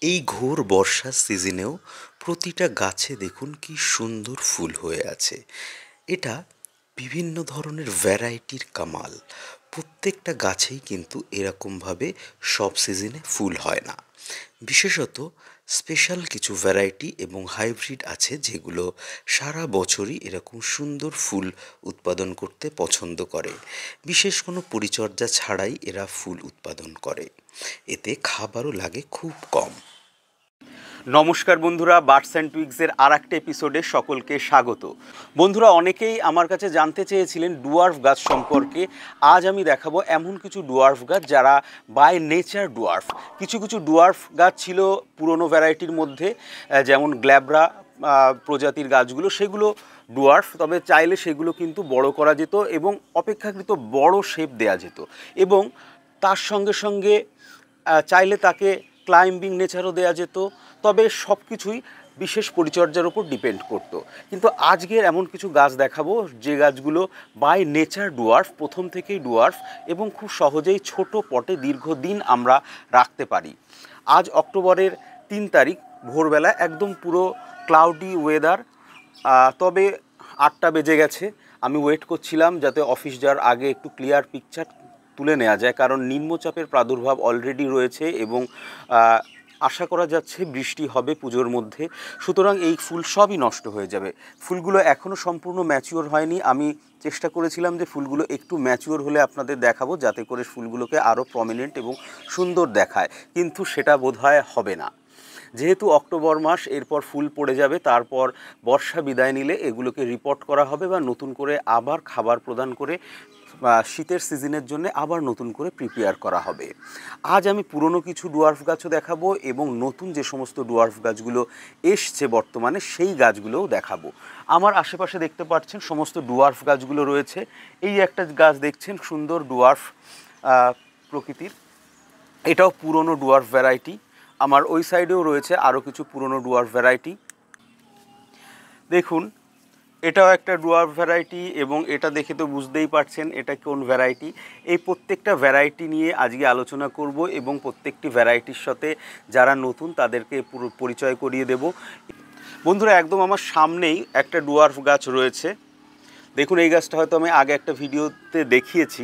এই ঘোর বর্ষার সিজনেও প্রতিটা গাছে দেখুন কি সুন্দর ফুল হয়ে আছে। এটা বিভিন্ন ধরনের ভ্যারাইটির কামাল। প্রত্যেকটা গাছেই কিন্তু এরকমভাবে সব সিজনে ফুল হয় না। বিশেষত স্পেশাল কিছু ভ্যারাইটি এবং হাইব্রিড আছে যেগুলো সারা বছরই এরকম সুন্দর ফুল উৎপাদন করতে পছন্দ করে। বিশেষ কোনো পরিচর্যা ছাড়াই এরা ফুল উৎপাদন করে। এতে খাবারও লাগে খুব কম। নমস্কার বন্ধুরা, বার্ডস অ্যান্ড টুইগসের আর একটা এপিসোডে সকলকে স্বাগত। বন্ধুরা, অনেকেই আমার কাছে জানতে চেয়েছিলেন ডুয়ার্ফ গাছ সম্পর্কে। আজ আমি দেখাবো এমন কিছু ডুয়ার্ফ গাছ যারা বাই নেচার ডুয়ার্ফ। কিছু কিছু ডুয়ার্ফ গাছ ছিল পুরনো ভ্যারাইটির মধ্যে, যেমন গ্ল্যাব্রা প্রজাতির গাছগুলো, সেগুলো ডুয়ার্ফ, তবে চাইলে সেগুলো কিন্তু বড় করা যেত এবং অপেক্ষাকৃত বড় শেপ দেয়া যেত, এবং তার সঙ্গে সঙ্গে চাইলে তাকে ক্লাইম্বিং নেচারও দেওয়া যেত। তবে সব কিছুই বিশেষ পরিচর্যার উপর ডিপেন্ড করতো। কিন্তু আজকের এমন কিছু গাছ দেখাবো যে গাছগুলো বাই নেচার ডুয়ার্ফ, প্রথম থেকেই ডুয়ার্ফ, এবং খুব সহজেই ছোট পটে দীর্ঘদিন আমরা রাখতে পারি। আজ অক্টোবরের 3 তারিখ, ভোরবেলা, একদম পুরো ক্লাউডি ওয়েদার, তবে 8টা বেজে গেছে। আমি ওয়েট করছিলাম যাতে অফিস যাওয়ার আগে একটু ক্লিয়ার পিকচার তুলে নেওয়া যায়, কারণ নিম্নচাপের প্রাদুর্ভাব অলরেডি রয়েছে এবং আশা করা যাচ্ছে বৃষ্টি হবে পুজোর মধ্যে। সুতরাং এই ফুল সবই নষ্ট হয়ে যাবে। ফুলগুলো এখনও সম্পূর্ণ ম্যাচিওর হয়নি। আমি চেষ্টা করেছিলাম যে ফুলগুলো একটু ম্যাচিওর হলে আপনাদের দেখাবো, যাতে করে ফুলগুলোকে আরও প্রমিনেন্ট এবং সুন্দর দেখায়, কিন্তু সেটা বোধহয় হবে না। যেহেতু অক্টোবর মাস, এরপর ফুল পড়ে যাবে, তারপর বর্ষা বিদায় নিলে এগুলোকে রিপোর্ট করা হবে বা নতুন করে আবার খাবার প্রদান করে শীতের সিজনের জন্য আবার নতুন করে প্রিপেয়ার করা হবে। আজ আমি পুরনো কিছু ডুয়ার্ফ গাছও দেখাবো এবং নতুন যে সমস্ত ডুয়ার্ফ গাছগুলো এসছে বর্তমানে সেই গাছগুলোও দেখাবো। আমার আশেপাশে দেখতে পাচ্ছেন সমস্ত ডুয়ার্ফ গাছগুলো রয়েছে। এই একটা গাছ দেখছেন, সুন্দর ডুয়ার্ফ প্রকৃতির, এটাও পুরনো ডুয়ার্ফ ভ্যারাইটি। আমার ওই সাইডেও রয়েছে আরও কিছু পুরনো ডুয়ার্ফ ভ্যারাইটি। দেখুন, এটাও একটা ডুয়ার্ফ ভ্যারাইটি, এবং এটা দেখে তো বুঝতেই পারছেন এটা কোন ভ্যারাইটি। এই প্রত্যেকটা ভ্যারাইটি নিয়ে আজকে আলোচনা করব এবং প্রত্যেকটি ভ্যারাইটির সাথে যারা নতুন তাদেরকে পুরো পরিচয় করিয়ে দেব। বন্ধুরা, একদম আমার সামনেই একটা ডুয়ার্ফ গাছ রয়েছে। দেখুন, এই গাছটা হয়তো আমি আগে একটা ভিডিওতে দেখিয়েছি,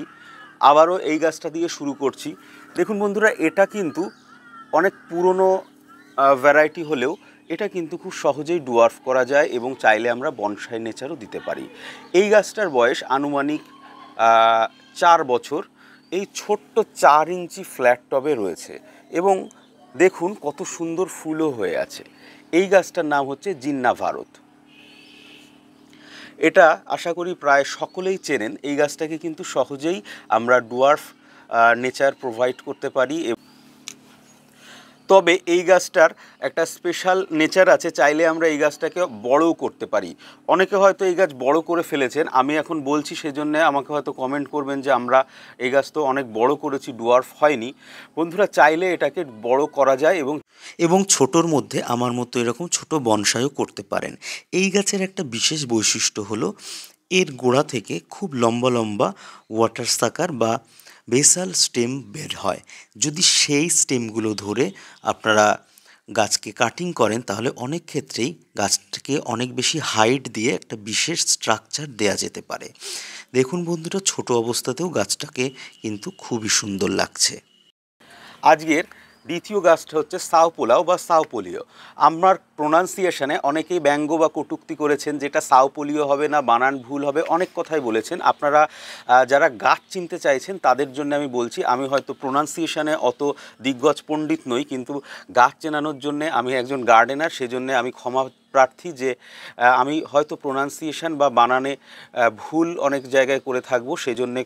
আবারও এই গাছটা দিয়ে শুরু করছি। দেখুন বন্ধুরা, এটা কিন্তু অনেক পুরনো ভ্যারাইটি হলেও এটা কিন্তু খুব সহজেই ডুয়ার্ফ করা যায় এবং চাইলে আমরা বনসাই নেচারও দিতে পারি। এই গাছটার বয়স আনুমানিক 4 বছর। এই ছোট্ট 4 ইঞ্চি ফ্ল্যাট টবে রয়েছে এবং দেখুন কত সুন্দর ফুলও হয়ে আছে। এই গাছটার নাম হচ্ছে জিন্না ভারত। এটা আশা করি প্রায় সকলেই চেনেন। এই গাছটাকে কিন্তু সহজেই আমরা ডুয়ার্ফ নেচার প্রোভাইড করতে পারি। তবে এই গাছটার একটা স্পেশাল নেচার আছে, চাইলে আমরা এই গাছটাকে বড়ও করতে পারি। অনেকে হয়তো এই গাছ বড় করে ফেলেছেন, আমি এখন বলছি সেজন্য আমাকে হয়তো কমেন্ট করবেন যে আমরা এই গাছ তো অনেক বড় করেছি, ডুয়ার্ফ হয়নি। বন্ধুরা, চাইলে এটাকে বড় করা যায় এবং ছোটোর মধ্যে আমার মতো এরকম ছোট বনসাইও করতে পারেন। এই গাছের একটা বিশেষ বৈশিষ্ট্য হলো এর গোড়া থেকে খুব লম্বা লম্বা ওয়াটার সাকার বা বেসাল স্টেম বের হয়। যদি সেই স্টেমগুলো ধরে আপনারা গাছকে কাটিং করেন তাহলে অনেক ক্ষেত্রেই গাছটাকে অনেক বেশি হাইট দিয়ে একটা বিশেষ স্ট্রাকচার দেয়া যেতে পারে। দেখুন বন্ধুরা, ছোট অবস্থাতেও গাছটাকে কিন্তু খুবই সুন্দর লাগছে। আজকের দ্বিতীয় গাছটা হচ্ছে সাওপোলাও বা সাওপোলিও। আমার প্রোনাউন্সিয়েশনে অনেকেই ব্যঙ্গ বা কটূক্তি করেছেন, যেটা সাওপোলিও হবে না, বানান ভুল হবে, অনেক কথাই বলেছেন। আপনারা যারা গাছ চিনতে চাইছেন তাদের জন্য আমি বলছি, আমি হয়তো প্রোনাউন্সিয়েশনে অত দিগ্গজ পণ্ডিত নই, কিন্তু গাছ চেনানোর জন্যে আমি একজন গার্ডেনার, সেজন্যে আমি ক্ষমা প্রার্থী যে আমি হয়তো প্রোনাউন্সিয়েশন বা বানানে ভুল অনেক জায়গায় করে থাকবো, সেজন্যে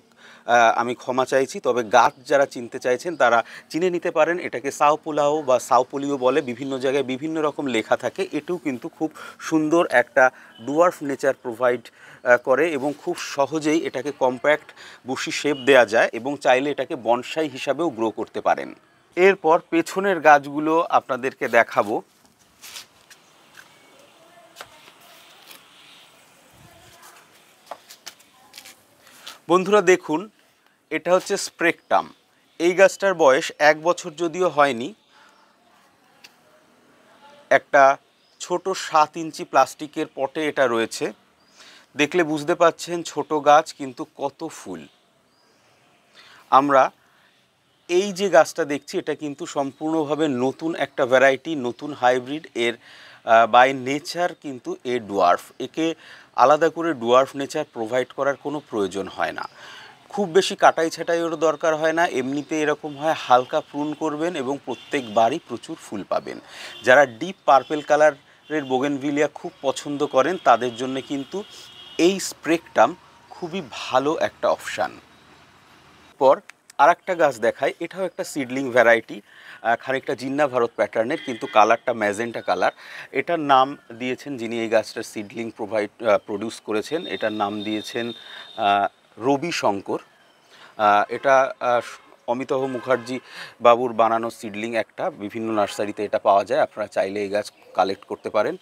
আমি ক্ষমা চাইছি। তবে গাছ যারা চিনতে চাইছেন তারা চিনে নিতে পারেন। এটাকে সাওপোলাও বা সাওপোলিও বলে, বিভিন্ন জায়গায় বিভিন্ন রকম লেখা থাকে। এটাও কিন্তু খুব সুন্দর একটা ডুয়ার্ফ নেচার প্রোভাইড করে এবং খুব সহজেই এটাকে কম্প্যাক্ট বুশি শেপ দেওয়া যায় এবং চাইলে এটাকে বনসাই হিসাবেও গ্রো করতে পারেন। এরপর পেছনের গাছগুলো আপনাদেরকে দেখাবো। বন্ধুরা দেখুন, এটা হচ্ছে স্প্রেকটাম। এই গাছটার বয়স 1 বছর যদিও হয়নি, একটা ছোট 7 ইঞ্চি প্লাস্টিকের পটে এটা রয়েছে। দেখলে বুঝতে পারছেন ছোট গাছ কিন্তু কত ফুল। আমরা এই যে গাছটা দেখছি এটা কিন্তু সম্পূর্ণভাবে নতুন একটা ভ্যারাইটি, নতুন হাইব্রিড। এর বাই নেচার কিন্তু এ ডুয়ার্ফ। একে আলাদা করে ডুয়ার্ফ নেচার প্রোভাইড করার কোনো প্রয়োজন হয় না। খুব বেশি কাটাই ছাঁটাইয়েরও দরকার হয় না। এমনিতে এরকম হয়, হালকা প্রুন করবেন এবং প্রত্যেকবারই প্রচুর ফুল পাবেন। যারা ডিপ পার্পেল কালারের বোগেনভিলিয়া খুব পছন্দ করেন তাদের জন্য কিন্তু এই স্প্রেকটাম খুবই ভালো একটা অপশান। পর আর একটা গাছ দেখায়, এটাও একটা সিডলিং ভ্যারাইটি, খানিকটা জিন্না ভারত প্যাটার্নের, কিন্তু কালারটা ম্যাজেন্টা কালার। এটার নাম দিয়েছেন, যিনি এই গাছটার সিডলিং প্রডিউস করেছেন, এটার নাম দিয়েছেন রবি শঙ্কর। এটা অমিতাভ মুখার্জি বাবুর বানানো সিডলিং একটা, বিভিন্ন নার্সারিতে এটা পাওয়া যায়, আপনারা চাইলে এই গাছ কালেক্ট করতে পারেন।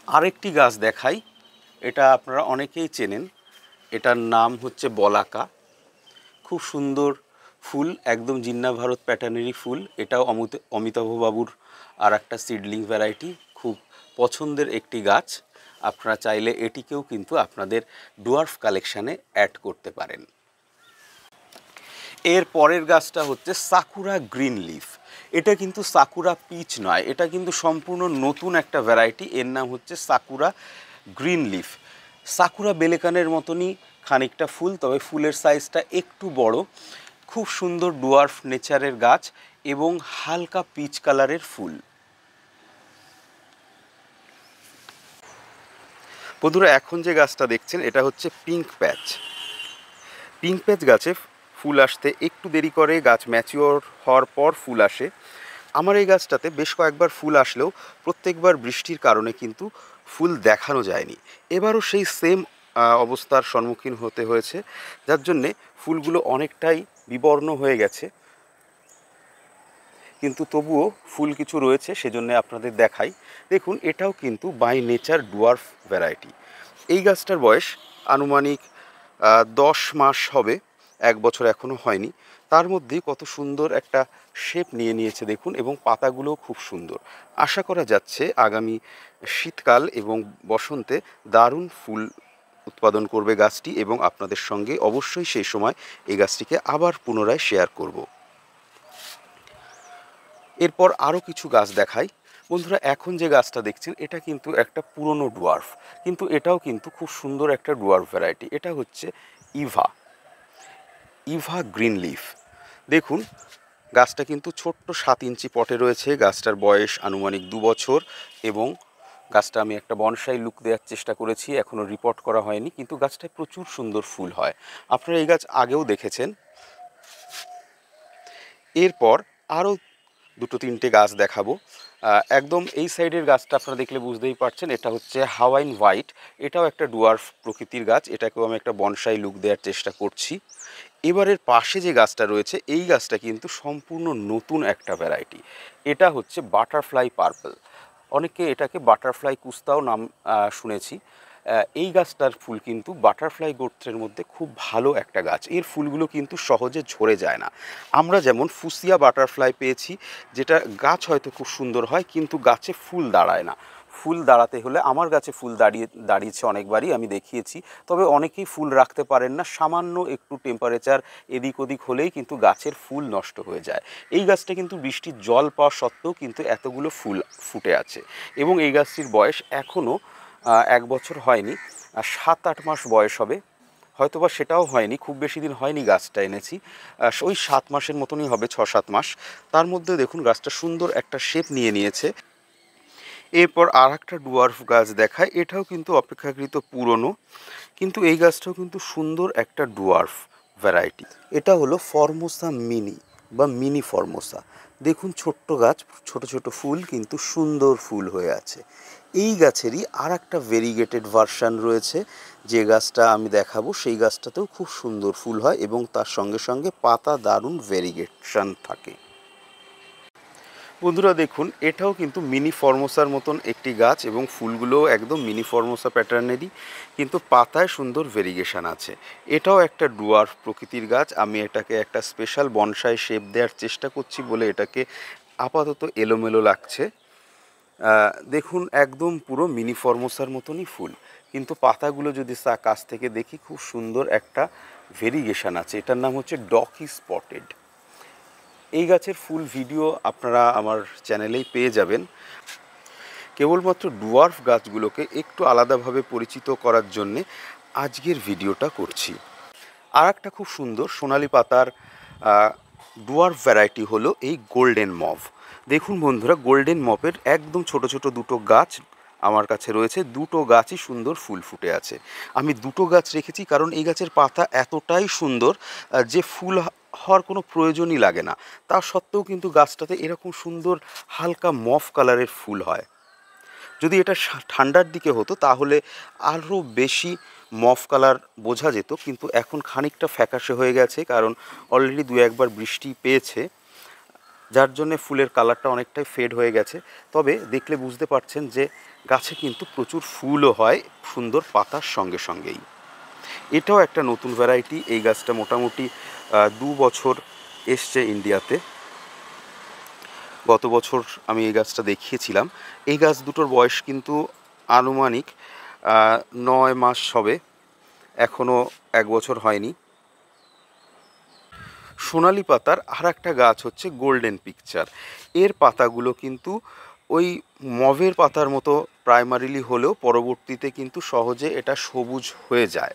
আরেকটি গাছ দেখাই, এটা আপনারা অনেকেই চেনেন, এটার নাম হচ্ছে বলাকা। খুব সুন্দর ফুল, একদম জিন্না ভারত প্যাটার্নেরই ফুল। এটাও অমিতাভ বাবুর আর একটা সিডলিং ভ্যারাইটি, খুব পছন্দের একটি গাছ। আপনারা চাইলে এটিকেও কিন্তু আপনাদের ডুয়ার্ফ কালেকশানে অ্যাড করতে পারেন। এর পরের গাছটা হচ্ছে সাকুরা গ্রিন লিফ। এটা কিন্তু সাকুরা পিচ নয়, এটা কিন্তু সম্পূর্ণ নতুন একটা ভ্যারাইটি। এর নাম হচ্ছে সাকুরা গ্রিন লিফ। সাকুরা বেলেকানের মতনই খানিকটা ফুল, তবে ফুলের সাইজটা একটু বড়। খুব সুন্দর ডুয়ার্ফ নেচারের গাছ এবং হালকা পিচ কালারের ফুল। বন্ধুরা, এখন যে গাছটা দেখছেন এটা হচ্ছে পিঙ্ক প্যাচ। পিঙ্ক প্যাচ গাছে ফুল আসতে একটু দেরি করে, গাছ ম্যাচিওর হওয়ার পর ফুল আসে। আমার এই গাছটাতে বেশ কয়েকবার ফুল আসলেও প্রত্যেকবার বৃষ্টির কারণে কিন্তু ফুল দেখানো যায়নি। এবারও সেই সেম অবস্থার সম্মুখীন হতে হয়েছে, যার জন্যে ফুলগুলো অনেকটাই বিবর্ণ হয়ে গেছে, কিন্তু তবুও ফুল কিছু রয়েছে, সেজন্য আপনাদের দেখাই। দেখুন, এটাও কিন্তু বাই নেচার ডুয়ার্ফ ভ্যারাইটি। এই গাছটার বয়স আনুমানিক 10 মাস হবে, 1 বছর এখনও হয়নি। তার মধ্যেই কত সুন্দর একটা শেপ নিয়ে নিয়েছে দেখুন, এবং পাতাগুলোও খুব সুন্দর। আশা করা যাচ্ছে আগামী শীতকাল এবং বসন্তে দারুণ ফুল উৎপাদন করবে গাছটি, এবং আপনাদের সঙ্গে অবশ্যই সেই সময় এই গাছটিকে আবার পুনরায় শেয়ার করব। এরপর আরও কিছু গাছ দেখাই। বন্ধুরা, এখন যে গাছটা দেখছেন এটা কিন্তু একটা পুরনো ডুয়ার্ফ, কিন্তু এটাও কিন্তু খুব সুন্দর একটা ডুয়ার্ফ ভ্যারাইটি। এটা হচ্ছে ইভা গ্রিন লিফ। দেখুন, গাছটা কিন্তু ছোট্ট 7 ইঞ্চি পটে রয়েছে। গাছটার বয়স আনুমানিক 2 বছর, এবং গাছটা আমি একটা বনসাই লুক দেওয়ার চেষ্টা করেছি, এখনও রিপোর্ট করা হয়নি, কিন্তু গাছটায় প্রচুর সুন্দর ফুল হয়। আপনারা এই গাছ আগেও দেখেছেন। এরপর আরও 2-3টে গাছ দেখাবো। একদম এই সাইডের গাছটা আপনারা দেখলে বুঝতেই পারছেন, এটা হচ্ছে হাওয়াইন হোয়াইট। এটাও একটা ডুয়ার্ফ প্রকৃতির গাছ, এটাকেও আমি একটা বনসাই লুক দেওয়ার চেষ্টা করছি। এবারের পাশে যে গাছটা রয়েছে এই গাছটা কিন্তু সম্পূর্ণ নতুন একটা ভ্যারাইটি। এটা হচ্ছে বাটারফ্লাই পার্পল। অনেকে এটাকে বাটারফ্লাই কুস্তাও নাম শুনেছি। এই গাছটার ফুল কিন্তু বাটারফ্লাই গোত্রের মধ্যে খুব ভালো একটা গাছ। এর ফুলগুলো কিন্তু সহজে ঝরে যায় না। আমরা যেমন ফুসিয়া বাটারফ্লাই পেয়েছি, যেটা গাছ হয়তো খুব সুন্দর হয় কিন্তু গাছে ফুল দাঁড়ায় না। ফুল দাঁড়াতে হলে, আমার গাছে ফুল দাঁড়িয়েছে অনেকবারই, আমি দেখিয়েছি, তবে অনেকেই ফুল রাখতে পারেন না। সামান্য একটু টেম্পারেচার এদিক ওদিক হলেই কিন্তু গাছের ফুল নষ্ট হয়ে যায়। এই গাছটা কিন্তু বৃষ্টির জল পাওয়া সত্ত্বেও কিন্তু এতগুলো ফুল ফুটে আছে, এবং এই গাছটির বয়স এখনও 1 বছর হয়নি, 7-8 মাস বয়স হবে, হয়তোবা সেটাও হয়নি, খুব বেশি দিন হয়নি গাছটা এনেছি, ওই 7 মাসের মতনই হবে, 6-7 মাস। তার মধ্যে দেখুন গাছটা সুন্দর একটা শেপ নিয়ে নিয়েছে। এরপর আর একটা ডুয়ার্ফ গাছ দেখায়, এটাও কিন্তু অপেক্ষাকৃত পুরনো, কিন্তু এই গাছটাও কিন্তু সুন্দর একটা ডুয়ার্ফ ভ্যারাইটি। এটা হলো ফর্মোসা মিনি বা মিনি ফর্মোসা। দেখুন, ছোট্ট গাছ, ছোট ছোট ফুল, কিন্তু সুন্দর ফুল হয়ে আছে। এই গাছেরই আর একটা ভেরিগেটেড ভার্সান রয়েছে, যে গাছটা আমি দেখাবো সেই গাছটাতেও খুব সুন্দর ফুল হয়, এবং তার সঙ্গে সঙ্গে পাতা দারুণ ভেরিগেশন থাকে। বন্ধুরা দেখুন, এটাও কিন্তু মিনি ফর্মোসার মতন একটি গাছ, এবং ফুলগুলোও একদম মিনি ফর্মোসা প্যাটার্নেরই, কিন্তু পাতায় সুন্দর ভেরিগেশন আছে। এটাও একটা ডুয়ার্ফ প্রকৃতির গাছ। আমি এটাকে একটা স্পেশাল বনসাই শেপ দেওয়ার চেষ্টা করছি বলে এটাকে আপাতত এলোমেলো লাগছে। দেখুন একদম পুরো মিনি ফর্মোসার মতনই ফুল, কিন্তু পাতাগুলো যদি কাছ থেকে দেখি খুব সুন্দর একটা ভেরিগেশন আছে। এটার নাম হচ্ছে ডকি স্পটেড। এই গাছের ফুল ভিডিও আপনারা আমার চ্যানেলেই পেয়ে যাবেন। কেবলমাত্র ডুয়ার্ফ গাছগুলোকে একটু আলাদাভাবে পরিচিত করার জন্যে আজকের ভিডিওটা করছি। আর একটা খুব সুন্দর সোনালি পাতার ডুয়ার্ফ ভ্যারাইটি হলো এই গোল্ডেন মভ। দেখুন বন্ধুরা, গোল্ডেন মভের একদম ছোট ছোট দুটো গাছ আমার কাছে রয়েছে। দুটো গাছই সুন্দর ফুল ফুটে আছে। আমি দুটো গাছ রেখেছি কারণ এই গাছের পাতা এতটাই সুন্দর যে ফুল হওয়ার কোনো প্রয়োজনই লাগে না। তা সত্ত্বেও কিন্তু গাছটাতে এরকম সুন্দর হালকা মভ কালারের ফুল হয়। যদি এটা ঠান্ডার দিকে হতো তাহলে আরও বেশি মভ কালার বোঝা যেত, কিন্তু এখন খানিকটা ফ্যাকাশে হয়ে গেছে কারণ অলরেডি দু একবার বৃষ্টি পেয়েছে, যার জন্যে ফুলের কালারটা অনেকটাই ফেড হয়ে গেছে। তবে দেখলে বুঝতে পারছেন যে গাছে কিন্তু প্রচুর ফুলও হয় সুন্দর পাতার সঙ্গে সঙ্গেই। এটাও একটা নতুন ভ্যারাইটি। এই গাছটা মোটামুটি 2 বছর এসছে ইন্ডিয়াতে। গত বছর আমি এই গাছটা দেখিয়েছিলাম। এই গাছ দুটোর বয়স কিন্তু আনুমানিক 9 মাস হবে, এখনও 1 বছর হয়নি। সোনালি পাতার আর একটা গাছ হচ্ছে গোল্ডেন পিকচার। এর পাতাগুলো কিন্তু ওই মভের পাতার মতো প্রাইমারিলি হলেও পরবর্তীতে কিন্তু সহজে এটা সবুজ হয়ে যায়।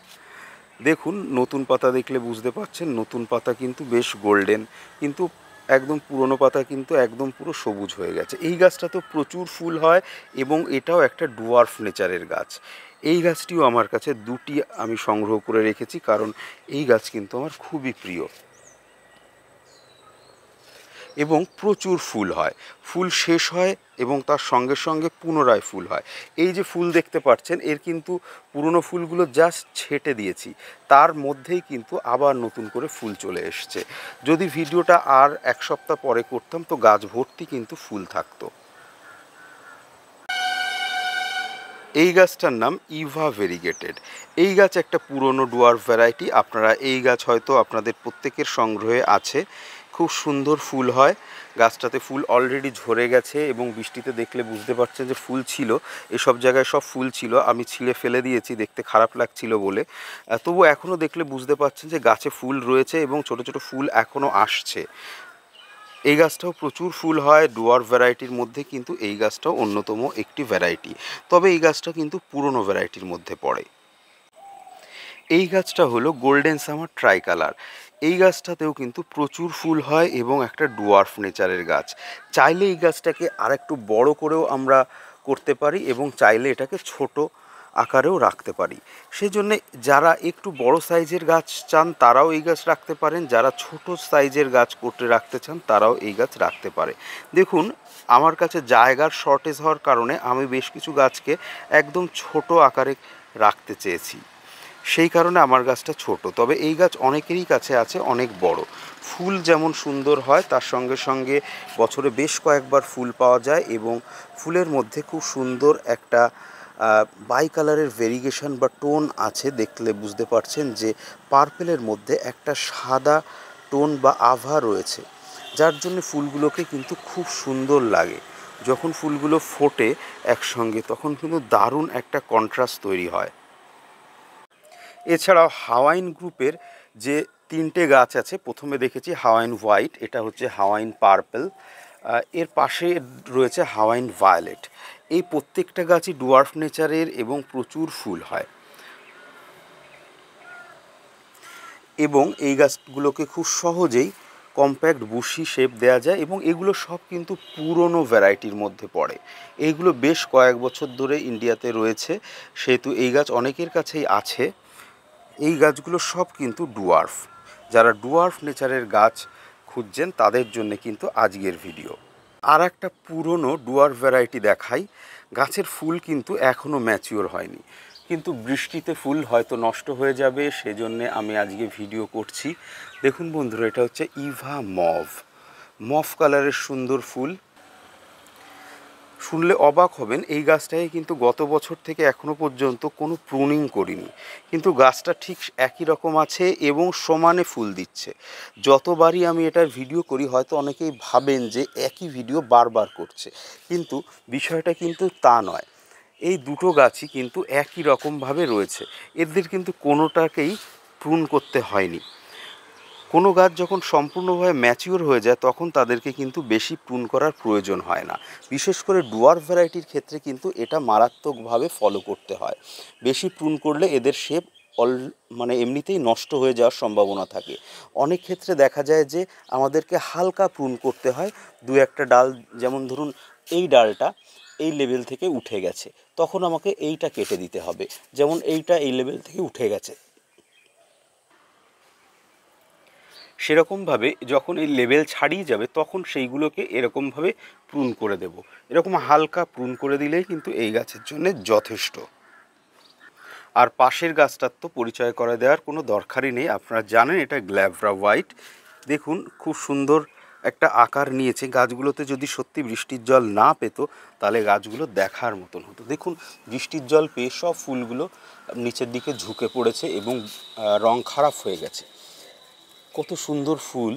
দেখুন নতুন পাতা দেখলে বুঝতে পারছেন, নতুন পাতা কিন্তু বেশ গোল্ডেন, কিন্তু একদম পুরনো পাতা কিন্তু একদম পুরো সবুজ হয়ে গেছে। এই গাছটা তো প্রচুর ফুল হয় এবং এটাও একটা ডুয়ার্ফ নেচারের গাছ। এই গাছটিও আমার কাছে দুটি আমি সংগ্রহ করে রেখেছি কারণ এই গাছ কিন্তু আমার খুবই প্রিয় এবং প্রচুর ফুল হয়। ফুল শেষ হয় এবং তার সঙ্গে সঙ্গে পুনরায় ফুল হয়। এই যে ফুল দেখতে পাচ্ছেন, এর কিন্তু পুরনো ফুলগুলো জাস্ট ছেঁটে দিয়েছি, তার মধ্যেই কিন্তু আবার নতুন করে ফুল চলে এসছে। যদি ভিডিওটা আর 1 সপ্তাহ পরে করতাম তো গাছ ভর্তি কিন্তু ফুল থাকতো। এই গাছটার নাম ইভা ভেরিগেটেড। এই গাছ একটা পুরনো ডুয়ার্ফ ভ্যারাইটি। আপনারা এই গাছ হয়তো আপনাদের প্রত্যেকের সংগ্রহে আছে। খুব সুন্দর ফুল হয়। গাছটাতে ফুল অলরেডি ঝরে গেছে এবং বৃষ্টিতে দেখলে বুঝতে পারছেন যে ফুল ছিল, এসব জায়গায় সব ফুল ছিল, আমি ছিঁড়ে ফেলে দিয়েছি দেখতে খারাপ লাগছিল বলে। তবু এখনও দেখলে বুঝতে পারছেন যে গাছে ফুল রয়েছে এবং ছোট ছোট ফুল এখনও আসছে। এই গাছটাও প্রচুর ফুল হয় ডুয়ার্ফ ভ্যারাইটির মধ্যে, কিন্তু এই গাছটাও অন্যতম একটি ভ্যারাইটি। তবে এই গাছটা কিন্তু পুরনো ভ্যারাইটির মধ্যে পড়ে। এই গাছটা হলো গোল্ডেন সামার ট্রাইকালার। এই গাছটাতেও কিন্তু প্রচুর ফুল হয় এবং একটা ডুয়ার্ফ নেচারের গাছ। চাইলে এই গাছটাকে আরেকটু বড় করেও আমরা করতে পারি এবং চাইলে এটাকে ছোট আকারেও রাখতে পারি। সেজন্যে যারা একটু বড় সাইজের গাছ চান তারাও এই গাছ রাখতে পারেন, যারা ছোট সাইজের গাছ করতে রাখতে চান তারাও এই গাছ রাখতে পারে। দেখুন আমার কাছে জায়গার শর্টেজ হওয়ার কারণে আমি বেশ কিছু গাছকে একদম ছোট আকারে রাখতে চেয়েছি, সেই কারণে আমার গাছটা ছোট। তবে এই গাছ অনেকেরই কাছে আছে অনেক বড়। ফুল যেমন সুন্দর হয় তার সঙ্গে সঙ্গে বছরে বেশ কয়েকবার ফুল পাওয়া যায় এবং ফুলের মধ্যে খুব সুন্দর একটা বাই কালারের ভেরিগেশন বা টোন আছে। দেখলে বুঝতে পারছেন যে পার্পেলের মধ্যে একটা সাদা টোন বা আভা রয়েছে, যার জন্য ফুলগুলোকে কিন্তু খুব সুন্দর লাগে। যখন ফুলগুলো ফোটে একসঙ্গে তখন কিন্তু দারুণ একটা কন্ট্রাস্ট তৈরি হয়। এছাড়াও হাওয়াইন গ্রুপের যে 3টে গাছ আছে, প্রথমে দেখেছি হাওয়াইন হোয়াইট, এটা হচ্ছে হাওয়াইন পার্পল, এর পাশে রয়েছে হাওয়াইন ভায়োলেট। এই প্রত্যেকটা গাছই ডুয়ার্ফ নেচারের এবং প্রচুর ফুল হয় এবং এই গাছগুলোকে খুব সহজেই কম্প্যাক্ট বুশি শেপ দেওয়া যায় এবং এগুলো সব কিন্তু পুরনো ভ্যারাইটির মধ্যে পড়ে। এইগুলো বেশ কয়েক বছর ধরে ইন্ডিয়াতে রয়েছে, সেহেতু এই গাছ অনেকের কাছেই আছে। এই গাছগুলো সব কিন্তু ডুয়ার্ফ। যারা ডুয়ার্ফ নেচারের গাছ খুঁজছেন তাদের জন্য কিন্তু আজকের ভিডিও। আর একটা পুরনো ডুয়ার্ফ ভ্যারাইটি দেখাই। গাছের ফুল কিন্তু এখনও ম্যাচিওর হয়নি, কিন্তু বৃষ্টিতে ফুল হয়তো নষ্ট হয়ে যাবে, সেজন্যে আমি আজকে ভিডিও করছি। দেখুন বন্ধুরা, এটা হচ্ছে ইভা মভ। মভ কালারের সুন্দর ফুল, শুনলে অবাক হবেন, এই গাছটাকে কিন্তু গত বছর থেকে এখনো পর্যন্ত কোনো প্রুনিং করিনি, কিন্তু গাছটা ঠিক একই রকম আছে এবং সমানে ফুল দিচ্ছে। যতবারই আমি এটার ভিডিও করি হয়তো অনেকেই ভাবেন যে একই ভিডিও বারবার করছে, কিন্তু বিষয়টা কিন্তু তা নয়। এই দুটো গাছই কিন্তু একই রকমভাবে রয়েছে, এদের কিন্তু কোনোটাকেই প্রুন করতে হয়নি। কোনো গাছ যখন সম্পূর্ণভাবে ম্যাচিওর হয়ে যায় তখন তাদেরকে কিন্তু বেশি প্রুন করার প্রয়োজন হয় না। বিশেষ করে ডুয়ার্ফ ভ্যারাইটির ক্ষেত্রে কিন্তু এটা মারাত্মকভাবে ফলো করতে হয়। বেশি প্রুন করলে এদের শেপ মানে এমনিতেই নষ্ট হয়ে যাওয়ার সম্ভাবনা থাকে। অনেক ক্ষেত্রে দেখা যায় যে আমাদেরকে হালকা প্রুন করতে হয়, দু একটা ডাল, যেমন ধরুন এই ডালটা এই লেভেল থেকে উঠে গেছে, তখন আমাকে এইটা কেটে দিতে হবে। যেমন এইটা এই লেভেল থেকে উঠে গেছে, সেরকমভাবে যখন এই লেভেল ছাড়িয়ে যাবে তখন সেইগুলোকে এরকমভাবে প্রুন করে দেব। এরকম হালকা প্রুন করে দিলেই কিন্তু এই গাছের জন্য যথেষ্ট। আর পাশের গাছটার তো পরিচয় করে দেওয়ার কোনো দরকারই নেই, আপনারা জানেন এটা গ্ল্যাভরা হোয়াইট। দেখুন খুব সুন্দর একটা আকার নিয়েছে। গাছগুলোতে যদি সত্যি বৃষ্টির জল না পেতো তাহলে গাছগুলো দেখার মতন হতো। দেখুন বৃষ্টির জল পেয়ে সব ফুলগুলো নিচের দিকে ঝুঁকে পড়েছে এবং রং খারাপ হয়ে গেছে। কত সুন্দর ফুল।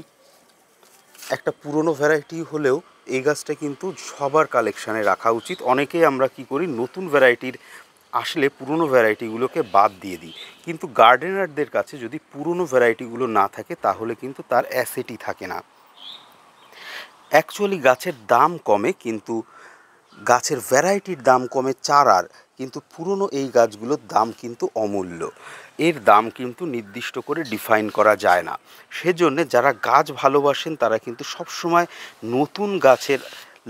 একটা পুরনো ভ্যারাইটি হলেও এই গাছটা কিন্তু সবার কালেকশানে রাখা উচিত। অনেকেই আমরা কি করি, নতুন ভ্যারাইটির আসলে পুরনো ভ্যারাইটিগুলোকে বাদ দিয়ে দিই, কিন্তু গার্ডেনারদের কাছে যদি পুরনো ভ্যারাইটিগুলো না থাকে তাহলে কিন্তু তার অ্যাসেটই থাকে না। অ্যাকচুয়ালি গাছের দাম কমে, কিন্তু গাছের ভ্যারাইটির দাম কমে চারার, কিন্তু পুরনো এই গাছগুলোর দাম কিন্তু অমূল্য। এর দাম কিন্তু নির্দিষ্ট করে ডিফাইন করা যায় না। সেজন্যে যারা গাছ ভালোবাসেন তারা কিন্তু সবসময় নতুন গাছের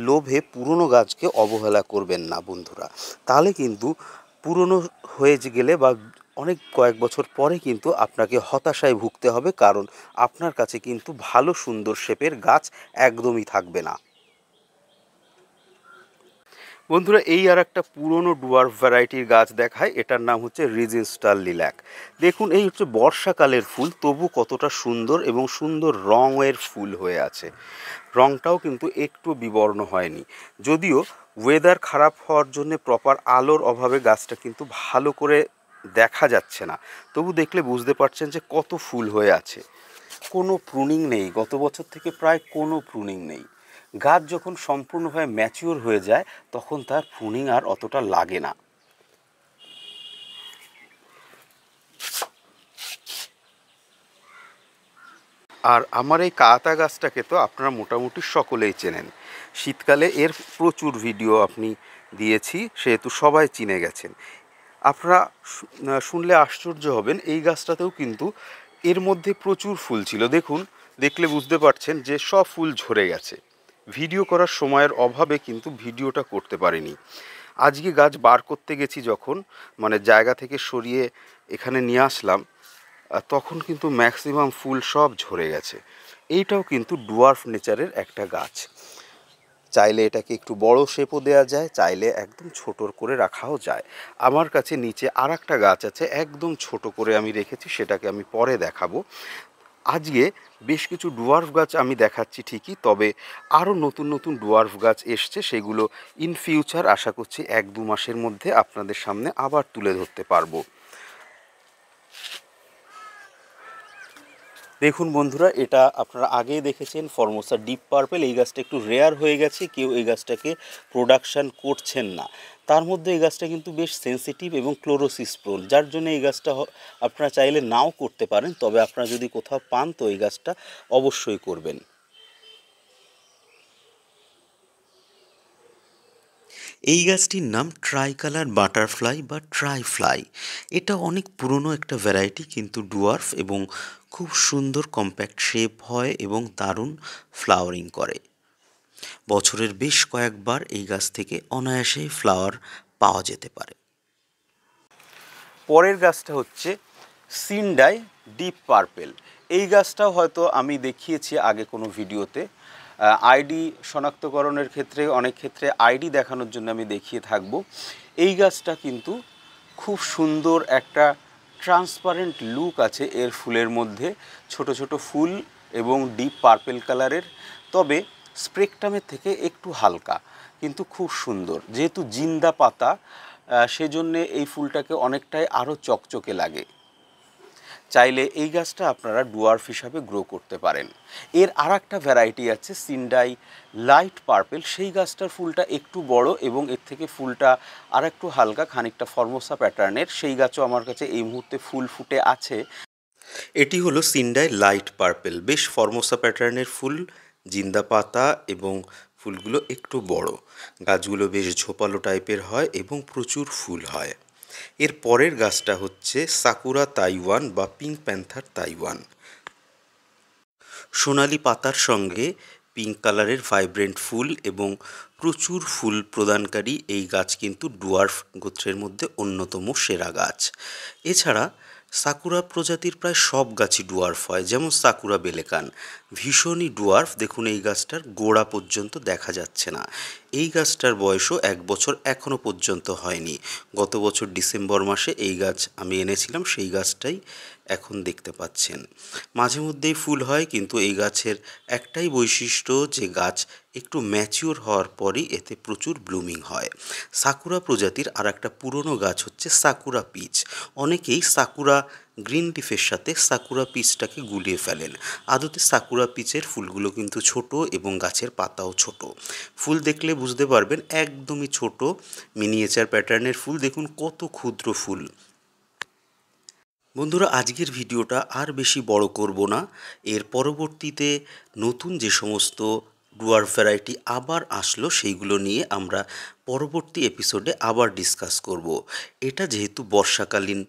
লোভে পুরনো গাছকে অবহেলা করবেন না বন্ধুরা। তাহলে কিন্তু পুরনো হয়ে গেলে বা অনেক কয়েক বছর পরে কিন্তু আপনাকে হতাশায় ভুগতে হবে, কারণ আপনার কাছে কিন্তু ভালো সুন্দর শেপের গাছ একদমই থাকবে না। বন্ধুরা এই আর একটা পুরনো ডুয়ার্ফ ভ্যারাইটির গাছ দেখায়, এটার নাম হচ্ছে রিজেন্সটাল লিল্যাক। দেখুন এই হচ্ছে বর্ষাকালের ফুল, তবু কতটা সুন্দর এবং সুন্দর রঙের ফুল হয়ে আছে। রঙটাও কিন্তু একটু বিবর্ণ হয়নি, যদিও ওয়েদার খারাপ হওয়ার জন্য প্রপার আলোর অভাবে গাছটা কিন্তু ভালো করে দেখা যাচ্ছে না, তবু দেখলে বুঝতে পারছেন যে কত ফুল হয়ে আছে। কোনো প্রুনিং নেই, গত বছর থেকে প্রায় কোনো প্রুনিং নেই। গাছ যখন সম্পূর্ণভাবে ম্যাচিওর হয়ে যায় তখন তার প্রুনিং আর অতটা লাগে না। আর আমার এই কাঁটা গাছটাকে তো আপনারা মোটামুটি সকলেই চেনেন। শীতকালে এর প্রচুর ভিডিও আপনি দিয়েছি, সেহেতু সবাই চিনে গেছেন। আপনারা শুনলে আশ্চর্য হবেন, এই গাছটাতেও কিন্তু এর মধ্যে প্রচুর ফুল ছিল। দেখুন, দেখলে বুঝতে পারছেন যে সব ফুল ঝরে গেছে। ভিডিও করার সময়ের অভাবে কিন্তু ভিডিওটা করতে পারিনি। আজকে গাছ বার করতে গেছি যখন, মানে জায়গা থেকে সরিয়ে এখানে নিয়ে আসলাম, তখন কিন্তু ম্যাক্সিমাম ফুল সব ঝরে গেছে। এইটাও কিন্তু ডুয়ার্ফ নেচারের একটা গাছ। চাইলে এটাকে একটু বড় শেপও দেওয়া যায়, চাইলে একদম ছোটোর করে রাখাও যায়। আমার কাছে নিচে আর একটা গাছ আছে, একদম ছোট করে আমি রেখেছি, সেটাকে আমি পরে দেখাবো। আজকে বেশ কিছু ডুয়ার্ফ গাছ আমি দেখাচ্ছি ঠিকই, তবে আরও নতুন নতুন ডুয়ার্ফ গাছ এসছে, সেগুলো ইন ফিউচার আশা করছি 1-2 মাসের মধ্যে আপনাদের সামনে আবার তুলে ধরতে পারবো। দেখুন বন্ধুরা, এটা আপনারা আগেই দেখেছেন ফর্মোসা ডিপ পার্পেল। এই গাছটা একটু রেয়ার হয়ে গেছে, কেউ এই গাছটাকে প্রোডাকশান করছেন না। তার মধ্যে এই গাছটা কিন্তু বেশ সেন্সিটিভ এবং ক্লোরোসিস প্রোন, যার জন্য এই গাছটা আপনারা চাইলে নাও করতে পারেন, তবে আপনারা যদি কোথাও পান তো এই গাছটা অবশ্যই করবেন। এই গাছটির নাম ট্রাইকালার বাটারফ্লাই বা ট্রাইফ্লাই। এটা অনেক পুরনো একটা ভ্যারাইটি, কিন্তু ডুয়ার্ফ এবং খুব সুন্দর কম্প্যাক্ট শেপ হয় এবং দারুণ ফ্লাওয়ারিং করে। বছরের বেশ কয়েকবার এই গাছ থেকে অনায়াসে ফ্লাওয়ার পাওয়া যেতে পারে। পরের গাছটা হচ্ছে সিন্ডাই ডিপ পার্পেল। এই গাছটাও হয়তো আমি দেখিয়েছি আগে কোনো ভিডিওতে। আইডি শনাক্তকরণের ক্ষেত্রে অনেক ক্ষেত্রে আইডি দেখানোর জন্য আমি দেখিয়ে থাকব। এই গাছটা কিন্তু খুব সুন্দর একটা ট্রান্সপারেন্ট লুক আছে এর ফুলের মধ্যে, ছোট ছোট ফুল এবং ডিপ পার্পেল কালারের। তবে স্প্রেকটামের থেকে একটু হালকা, কিন্তু খুব সুন্দর। যেহেতু জিন্দা পাতা, সেজন্যে এই ফুলটাকে অনেকটাই আরও চকচকে লাগে। চাইলে এই গাছটা আপনারা ডুয়ার্ফ হিসাবে গ্রো করতে পারেন। এর আর একটা ভ্যারাইটি আছে সিন্ডাই লাইট পার্পেল। সেই গাছটার ফুলটা একটু বড় এবং এর থেকে ফুলটা আর একটু হালকা, খানিকটা ফর্মোসা প্যাটার্নের। সেই গাছও আমার কাছে এই মুহূর্তে ফুল ফুটে আছে। এটি হলো সিন্ডাই লাইট পার্পেল, বেশ ফর্মোসা প্যাটার্নের ফুল, জিন্দা পাতা এবং ফুলগুলো একটু বড়। গাছগুলো বেশ ঝোপালো টাইপের হয় এবং প্রচুর ফুল হয়। এর পরের গাছটা হচ্ছে সাকুরা তাইওয়ান বা পিঙ্ক প্যান্থার তাইওয়ান। সোনালি পাতার সঙ্গে পিঙ্ক কালারের ভাইব্রেন্ট ফুল এবং প্রচুর ফুল প্রদানকারী এই গাছ কিন্তু ডুয়ার্ফ গোত্রের মধ্যে অন্যতম সেরা গাছ। এছাড়া সাকুরা প্রজাতির প্রায় সব গাছই ডুয়ার্ফ হয়, যেমন সাকুরা বেলেকান ভীষণই ডুয়ার্ফ। দেখুন এই গাছটার গোড়া পর্যন্ত দেখা যাচ্ছে না। এই গাছটার বয়সও 1 বছর এখনও পর্যন্ত হয়নি। গত বছর ডিসেম্বর মাসে এই গাছ আমি এনেছিলাম, সেই গাছটাই এখন দেখতে পাচ্ছেন। মাঝে মধ্যেই ফুল হয়, কিন্তু এই গাছের একটাই বৈশিষ্ট্য যে গাছ একটু ম্যাচিওর হওয়ার পরই এতে প্রচুর ব্লুমিং হয়। সাকুরা প্রজাতির আর একটা পুরনো গাছ হচ্ছে সাকুরা পিচ। অনেকেই সাকুরা গ্রিন লিফের সাথে সাকুরা পিচটাকে গুলিয়ে ফেলেন। আদতে সাকুরা পিচের ফুলগুলো কিন্তু ছোট এবং গাছের পাতাও ছোট। ফুল দেখলে বুঝতে পারবেন একদমই ছোট মিনিয়েচার প্যাটার্নের ফুল। দেখুন কত ক্ষুদ্র ফুল। বন্ধুরা, আজকের ভিডিওটা আর বেশি বড় করব না। এর পরবর্তীতে নতুন যে সমস্ত ডুয়ার্ফ ভ্যারাইটি আবার আসলো সেইগুলো নিয়ে আমরা পরবর্তী এপিসোডে আবার ডিসকাস করব। এটা যেহেতু বর্ষাকালীন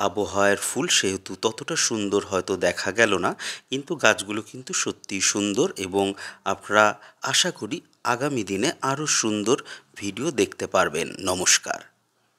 আবহাওয়ার ফুল, সেহেতু ততটা সুন্দর হয়তো দেখা গেল না, কিন্তু গাছগুলো কিন্তু সত্যিই সুন্দর এবং আপনারা আশা করি আগামী দিনে আরও সুন্দর ভিডিও দেখতে পারবেন। নমস্কার।